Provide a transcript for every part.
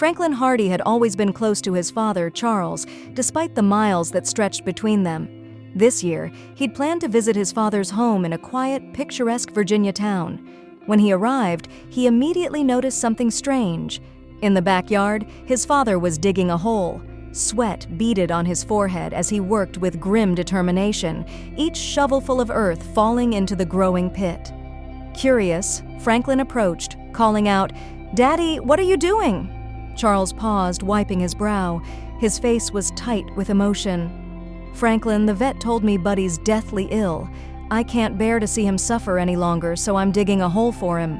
Franklin Hardy had always been close to his father, Charles, despite the miles that stretched between them. This year, he'd planned to visit his father's home in a quiet, picturesque Virginia town. When he arrived, he immediately noticed something strange. In the backyard, his father was digging a hole. Sweat beaded on his forehead as he worked with grim determination, each shovelful of earth falling into the growing pit. Curious, Franklin approached, calling out, "Daddy, what are you doing?" Charles paused, wiping his brow. His face was tight with emotion. "Franklin, the vet told me Buddy's deathly ill. I can't bear to see him suffer any longer, so I'm digging a hole for him."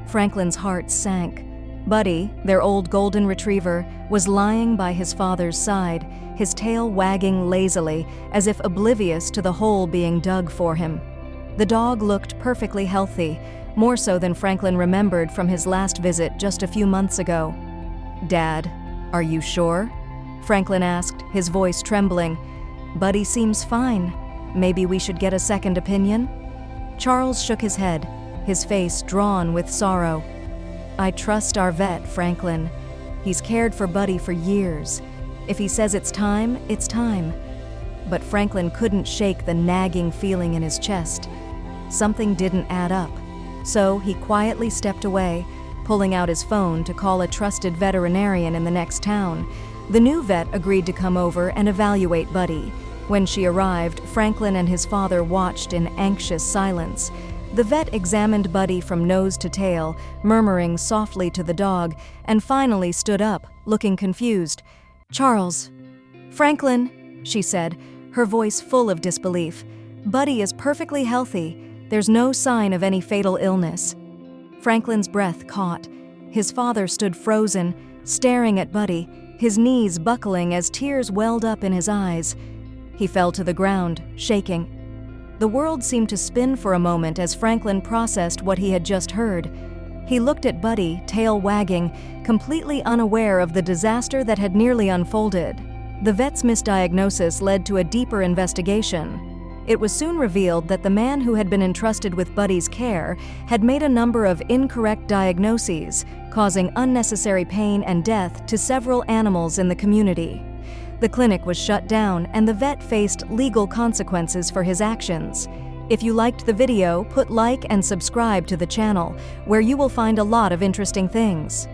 Franklin's heart sank. Buddy, their old golden retriever, was lying by his father's side, his tail wagging lazily, as if oblivious to the hole being dug for him. The dog looked perfectly healthy, more so than Franklin remembered from his last visit just a few months ago. "Dad, are you sure?" Franklin asked, his voice trembling. "Buddy seems fine. Maybe we should get a second opinion?" Charles shook his head, his face drawn with sorrow. "I trust our vet, Franklin. He's cared for Buddy for years. If he says it's time, it's time." But Franklin couldn't shake the nagging feeling in his chest. Something didn't add up, so he quietly stepped away, pulling out his phone to call a trusted veterinarian in the next town. The new vet agreed to come over and evaluate Buddy. When she arrived, Franklin and his father watched in anxious silence. The vet examined Buddy from nose to tail, murmuring softly to the dog, and finally stood up, looking confused. "Charles." "Franklin," she said, her voice full of disbelief. "Buddy is perfectly healthy. There's no sign of any fatal illness." Franklin's breath caught. His father stood frozen, staring at Buddy, his knees buckling as tears welled up in his eyes. He fell to the ground, shaking. The world seemed to spin for a moment as Franklin processed what he had just heard. He looked at Buddy, tail wagging, completely unaware of the disaster that had nearly unfolded. The vet's misdiagnosis led to a deeper investigation. It was soon revealed that the man who had been entrusted with Buddy's care had made a number of incorrect diagnoses, causing unnecessary pain and death to several animals in the community. The clinic was shut down, and the vet faced legal consequences for his actions. If you liked the video, put like and subscribe to the channel, where you will find a lot of interesting things.